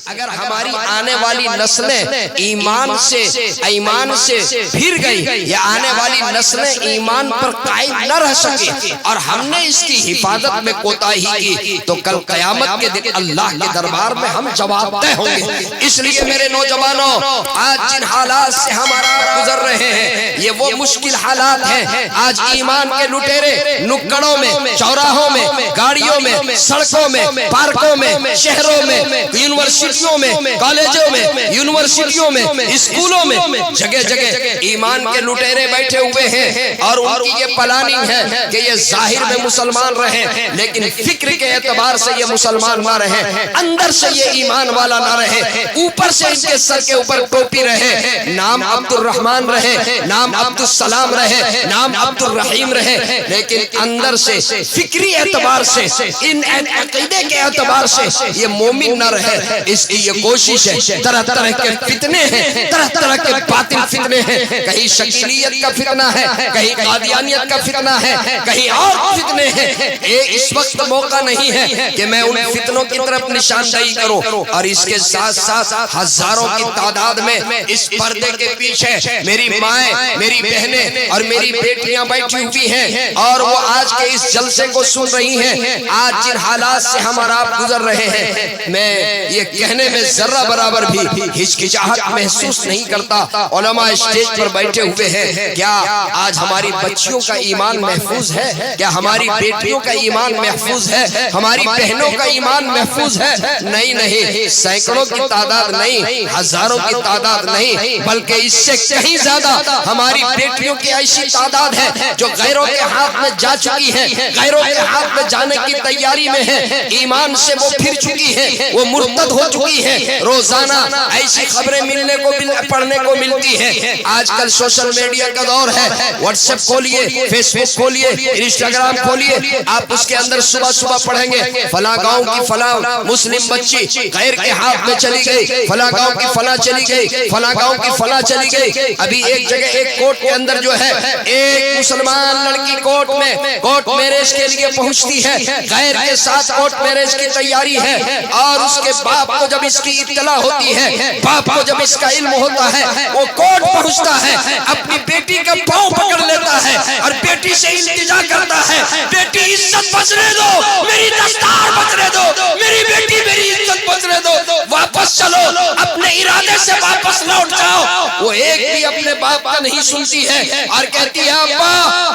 اگر ہماری آنے والی نسلیں ایمان سے پھر گئی یا آنے والی نسلیں ایمان پر قائم نہ رہ سکے اور ہم نے اس کی حفاظت میں کوتاہی کی تو کل قیامت کے دن اللہ کے دربار میں ہم جواب دہ ہوں گے۔ اس لیے میرے نوجوانوں، آج جن حالات سے ہمارا گزر رہے ہیں یہ وہ مشکل حالات ہیں۔ آج ایمان کے لٹیرے نکڑوں میں، چوراہوں میں، گاڑیوں میں، سڑکوں میں، پارکوں میں، شہروں میں، یونیورسٹیوں میں، کالجوں میں، یونیورسٹیوں میں، اسکولوں میں، جگہ جگہ ایمان کے لٹیرے بیٹھے ہوئے ہیں اور ان کی یہ پلاننگ ہے کہ یہ ظاہر میں مسلمان رہیں لیکن فکر کے اعتبار سے یہ مسلمان نہ رہیں، اندر سے یہ ایمان والا نہ رہے، اوپر سے ان کے سر کے اوپر ٹوپی رہے، نام عبد الرحمن رہے، نام عبد السلام رہے، نام عبد الرحیم رہے، لیکن اندر سے فکری اعتبار سے، ان عقیدے کے اعتبار سے یہ مومن نہ رہے۔ اس کی یہ کوشش ہے۔ طرح طرح کے فتنے ہیں، طرح طرح کے باطل فتنے ہیں، کہیں شکیلیت کا فتنہ ہے، کہیں قادیانیت کا فتنہ ہے، کہیں اور فتنے ہیں۔ اس وقت موقع نہیں ہے کہ میں ان فتنوں کی طرف نشاندہی کروں، اور اس کے ساتھ ساتھ ہزاروں کی تعداد میں اس پردے کے پیچھے میری مائیں، میری بہنیں اور میری بیٹیاں بیٹھی ہوئی ہیں اور وہ آج کے اس جلسے کو سن رہی ہیں۔ آج جن حالات سے ہم اور آپ گزر رہے ہیں، میں یہ کہنے میں ذرہ برابر بھی ہچکچاہٹ محسوس نہیں کرتا۔ علماء اسٹیج پر بیٹھے ہوئے ہیں، کیا آج ہماری بچیوں کا ایمان محفوظ ہے؟ کیا ہماری بیٹیوں کا ایمان محفوظ ہے؟ ہماری بہنوں کا ایمان محفوظ ہے؟ نہیں، سینکڑوں کی تعداد نہیں، ہزاروں کی تعداد نہیں، بلکہ اس سے کہیں زیادہ ہماری بیٹیوں کی ایسی تعداد ہے جو غیروں کے ہاتھ میں جا چکی ہے، غیروں کے ہاتھ میں جانے کی تیاری میں ہے، ایمان سے وہ پھر چکی ہے، وہ مرتد ہو چکی ہے۔ روزانہ ایسی خبریں پڑھنے کو ملتی ہیں۔ آج کل سوشل میڈیا کا دور ہے، واٹس ایپ کھولیے، فیس بک کھولیے، انسٹاگرام کھولیے، آپ اس کے اندر صبح پڑھیں گے فلاں گاؤں کی فلاں مسلم بچی غیر کے ہاتھ میں چلی گئی، فلاں گاؤں کی فلاں چلی گئی، فلاں گاؤں کی فلاں چلی گئی۔ ابھی ایک جگہ ایک کوٹ کے اندر جو ہے ایک مسلمان لڑکی کوٹ میرج کے لیے پہنچتی ہے، غیر کے ساتھ کوٹ میرج کی تیاری ہے، اور اس کے باپ کو جب اس کی اطلاع ہوتی ہے، باپ کو جب اس کا علم ہوتا ہے، وہ کوٹ پہنچتا ہے، اپنی بیٹی کا پاؤں پکڑ لیتا ہے اور بیٹی سے التجا کرتا ہے، بیٹی عزت بچنے دو، میری دستار بچنے دو، میری بیٹی میری عزت بچنے دو، واپس چلو، اپنے ارادے سے واپس لوٹ جاؤ۔ وہ ایک بھی اپنے باپ کا نہیں سنتی ہے اور کہتی ہے ابا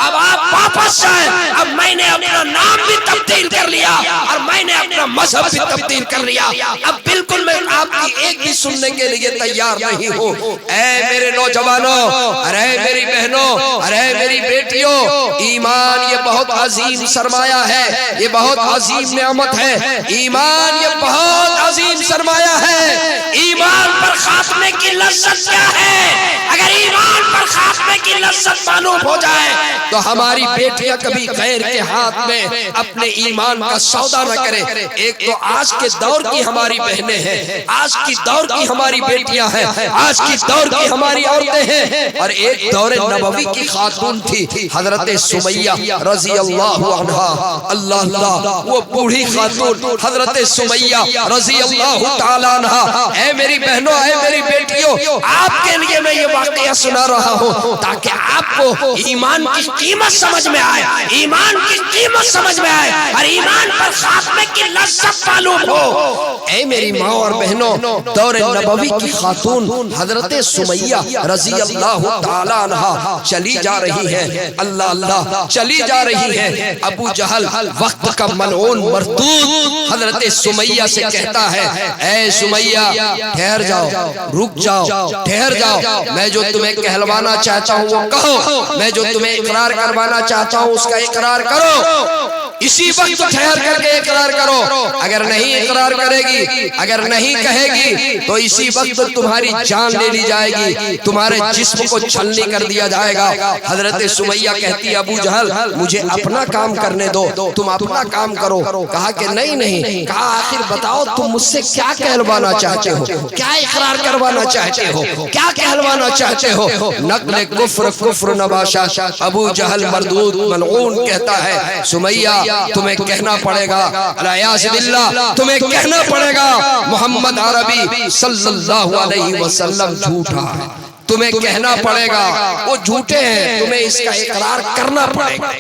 اب آپ واپس جائیں، اب میں نے اپنا نام بھی تبدیل کر لیا اور میں نے اپنا مذہب بھی تبدیل کر لیا، اب بالکل میں آپ کی ایک بھی سننے کے لیے تیار نہیں ہوں۔ اے میرے نوجوانوں، ارے میری بہنوں، ارے میری بیٹیوں، ایمان یہ بہت عظیم سرمایہ ہے، یہ بہت عظیم نعمت ہے، ایمان یہ بہت عظیم سرمایہ ہے۔ ایمان پر خاتمے کی لذت کیا ہے؟ اگر ایمان پر خاتمے کی لذت معلوم ہو جائے تو ہماری بیٹیاں کبھی غیر کے ہاتھ میں اپنے ایمان کا سودا نہ کریں۔ ایک تو آج کے دور کی ہماری بہنیں ہیں، آج کی دور کی ہماری بیٹیاں ہیں، آج کی دور کی ہماری عورتیں ہیں، اور ایک دور نبوی کی خاتون تھی حضرت سمیہ رضی اللہ عنہا، اللہ وہ بوڑھی خاتون حضرت سمیہ رضی اللہ تعالیٰ عنہا۔ اے میری بہنوں، اے میری بیٹیوں، آپ کے لیے میں یہ واقعہ سنا رہا ہوں تاکہ آپ کو ایمان کی قیمت سمجھ میں آئے، ایمان کی قیمت سمجھ میں آئے اور ایمان پر خاتمے کی لذت معلوم ہو۔ اے میری ماں اور بہنوں، دور نبوی کی خاتون حضرت سمیہ رضی اللہ تعالی عنہا چلی جا رہی ہے، اللہ چلی جا رہی ہے۔ ابو جہل وقت کا ملعون مردود حضرت سمیہ سے کہتا ہے اے سمیہ ٹھہر جاؤ، رک جاؤ، ٹھہر جاؤ، میں جو تمہیں کہلوانا چاہتا ہوں وہ کہو، میں جو تمہیں اقرار کروانا چاہتا ہوں اس کا اقرار کرو، اسی وقت ٹھہر کر کے اقرار کرو۔ اگر نہیں اقرار کرے گی، اگر نہیں کہے گی تو اسی وقت تمہاری جان لے لی جائے گی، تمہارے جسم کو چھلنی کر دیا جائے گا۔ حضرت سمیہ کہتی ابو جہل مجھے اپنا کام کرنے دو، تم اپنا کام کرو۔ کہا کہ نہیں، کہا آخر بتاؤ تم مجھ سے کیا کہلوانا چاہتے ہو، کیا اقرار کروانا چاہتے چاہتے ہو؟ کیا کہلوانا چاہتے ہو؟ نقل کفر کفر نباشا ابو جہل مردود ملعون کہتا ہے سمیہ تمہیں کہنا پڑے گا علیہ باللہ تمہیں کہنا پڑے گا محمد عربی صلی اللہ علیہ وسلم جھوٹا ہے، تمہیں کہنا پڑے گا وہ جھوٹے ہیں، تمہیں اس کا اقرار کرنا پڑے گا۔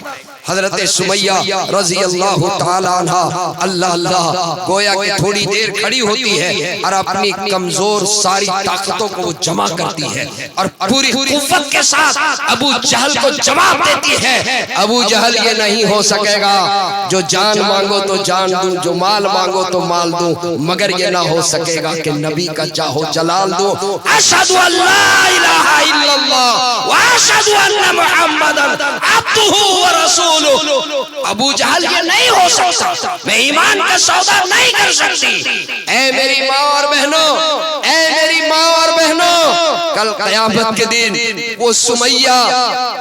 حضرت سمیہ رضی اللہ تعالی عنہ اللہ گویا کہ تھوڑی دیر کھڑی ہوتی ہے اور اپنی کمزور ساری طاقتوں کو وہ جمع کرتی ہے اور پوری قوت کے ساتھ ابو جہل کو جواب دیتی ہے۔ ابو جہل یہ نہیں ہو سکے گا، جو جان مانگو تو جان دوں، جو مال مانگو تو مال دوں، مگر یہ نہ ہو سکے گا کہ نبی کا چاہو جلال دوں۔ اشہد ان لا الہ الا اللہ واشہد ان محمدا عبدہ ورسولہ۔ ابو جہل یہ نہیں ہو سکتا، میں ایمان کا سودا نہیں کر سکتی۔ اے میری ماں اور بہنوں، اے میری ماں اور بہنوں، کل قیامت کے دن وہ سمیہ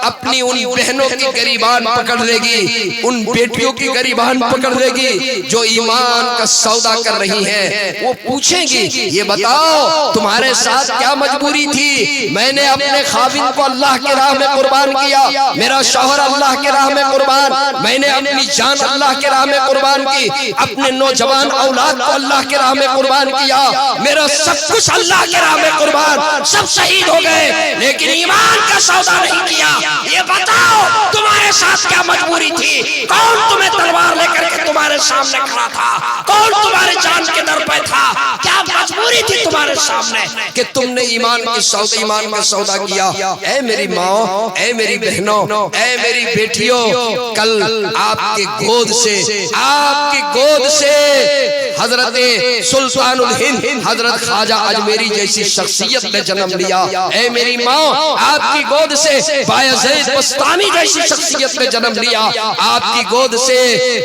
اپنی ان بہنوں کی گریبان پکڑ لے گی، ان بیٹیوں کی گریبان پکڑ لے گی جو ایمان کا سودا کر رہی ہیں۔ وہ پوچھیں گی یہ بتاؤ تمہارے ساتھ کیا مجبوری تھی؟ میں نے اپنے خاوند کو اللہ کی راہ میں قربان کیا، میرا شوہر اللہ کی راہ میں قربان، میں نے اپنی جان اللہ کی راہ میں قربان کی، اپنے نوجوان اولاد کو اللہ کی راہ میں قربان کیا، میرا سب کچھ اللہ کی راہ میں قربان، سب شہید ہو گئے، لیکن ایمان کا سودا نہیں کیا۔ یہ بتاؤ تمہارے ساتھ کیا مجبوری تھی؟ کون تمہیں تلوار لے کر کے تمہارے سامنے کھڑا تھا؟ کون تمہارے جان کے در پہ تھا؟ کیا مجبوری تھی تمہارے سامنے کہ تم نے ایمان کا سودا کیا؟ اے میری ماں، اے میری بہنوں، اے میری بیٹیوں، کل آپ کی گود سے حضرت سلطان الہند حضرت خواجہ اجمیری جیسی شخصیت نے جنم لیا۔ اے میری ماں، آپ کی گود سے بایزید بستامی جیسی شخصیت نے جنم لیا، آپ کی گود سے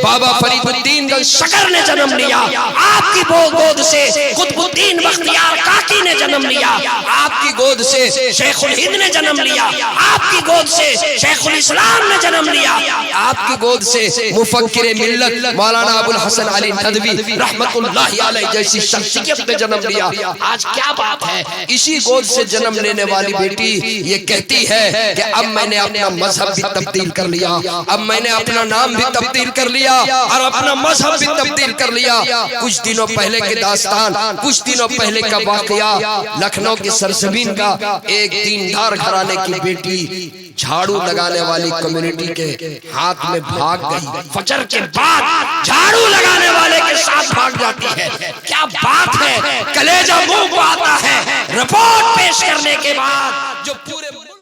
بابا فرید الدین شکر نے جنم لیا، آپ کی گود سے قطب الدین بختیار کاکی نے جنم لیا، آپ کی گود سے شیخ الہند نے جنم لیا، آپ کی گود سے شیخ الاسلام نے جنم لیا، آپ کی گود سے مفکر ملت مولانا ابو الحسن علی ندوی رحمت اللہ علیہ جیسی شخصیت نے جنم لیا۔ آج کیا بات ہے؟ اسی گود سے جنم لینے والی بیٹی یہ کہتی ہے کہ اب میں نے اپنا مذہب بھی تبدیل کر لیا، اب میں نے اپنا نام بھی تبدیل کر لیا اور اپنا مذہب بھی تبدیل کر لیا۔ کچھ دنوں پہلے کی داستان، کچھ دنوں پہلے کا واقعہ، لکھنؤ کی سرزمین کا ایک دیندار گھرانے کی بیٹی جھاڑو لگانے والی کمیونٹی کے ہاتھ میں بھاگ گئی، فجر کے بعد جھاڑو لگانے والے کے ساتھ بھاگ جاتی ہے۔ کیا بات ہے، کلیجہ منہ کو آتا ہے۔ رپورٹ پیش کرنے کے بعد جو پورے